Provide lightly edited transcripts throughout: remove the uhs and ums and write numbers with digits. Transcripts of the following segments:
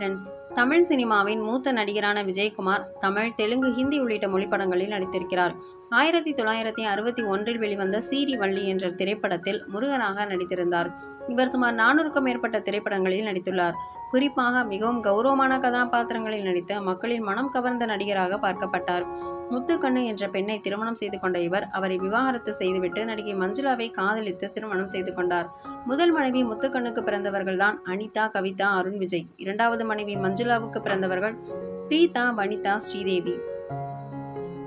Friends. Tamil சினிமாவின் மூத்த நடிகரான விஜயகுமார் தமிழ், தெலுங்கு, ஹிந்தி உள்ளிட்ட மொழிப்படங்களில் நடித்திருக்கிறார். 1961 வெளிவந்த சீரி வள்ளி என்ற திரைப்படத்தில் முருகனாக நடித்திருந்தார். இவர் சுமார் 400க்கும் மேற்பட்ட திரைப்படங்களில் நடித்துள்ளார். குறிப்பாக மிகவும் கௌரவமான கதாபாத்திரங்களில் நடித்த மக்களின் மனம் கவர்ந்த நடிகராக பார்க்கப்பட்டார். முத்துக்கண்ணு என்ற பெண்ணை திருமணம் செய்து கொண்ட இவர் அவரை விவாகரத்து செய்துவிட்டு நடிகை மஞ்சுளாவை காதலித்து திருமணம் செய்து கொண்டார். முதல் மனைவி முத்துக்கண்ணுக்கு பிறந்தவர்கள்தான் அனிதா, கவிதா, அருண் விஜய். இரண்டாவது மனைவி மஞ்சுளாவுக்கு பிறந்தவர்கள் பிரீதா, வனிதா, ஸ்ரீதேவி.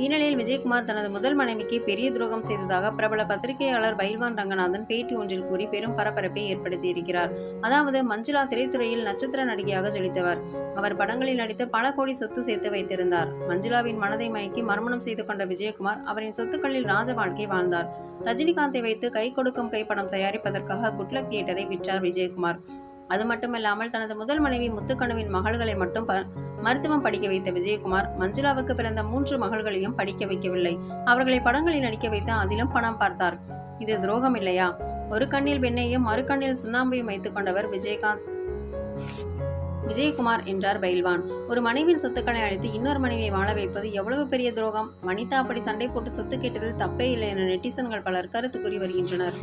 இந்நிலையில் விஜயகுமார் தனது முதல் மனைவிக்கு பெரிய துரோகம் செய்ததாக பிரபல பத்திரிகையாளர் பைல்வான் ரங்கநாதன் பேட்டி ஒன்றில் கூறி பெரும் பரபரப்பை ஏற்படுத்தியிருக்கிறார். அதாவது மஞ்சுளா திரைத்துறையில் நட்சத்திர நடிகையாக ஜொலித்தவர். அவர் படங்களில் நடித்து பல கோடி சொத்து சேர்த்து வைத்திருந்தார். மஞ்சுளாவின் மனதை மயக்கி மறுமணம் செய்து கொண்ட விஜயகுமார் அவரின் சொத்துக்களில் ராஜ வாழ்க்கை வாழ்ந்தார். ரஜினிகாந்தை வைத்து கை கொடுக்கும் கைப்படம் தயாரிப்பதற்காக குட்லக் தியேட்டரை விற்றார் விஜயகுமார். அது மட்டுமல்லாமல் தனது முதல் மனைவி முத்துக்கண்ணுவின் மகள்களை மட்டும் மருத்துவம் படிக்க வைத்த விஜயகுமார் மஞ்சுளாவுக்கு பிறந்த 3 மகள்களையும் படிக்க வைக்கவில்லை. அவர்களை படங்களில் நடிக்க வைத்து அதிலும் பணம் பார்த்தார். இது துரோகம் இல்லையா? ஒரு கண்ணில் வெண்ணையும் மறு கண்ணில் சுண்ணாம்பையும் வைத்துக் கொண்டவர் விஜயகுமார் என்றார் பைல்வான். ஒரு மனைவியின் சொத்துக்களை அழித்து இன்னொரு மனைவியை வாழ வைப்பது எவ்வளவு பெரிய துரோகம்? வனிதா அப்படி சண்டை போட்டு சொத்து கேட்டதில் தப்பே இல்லை என நெட்டிசன்கள் பலர் கருத்து கூறி வருகின்றனர்.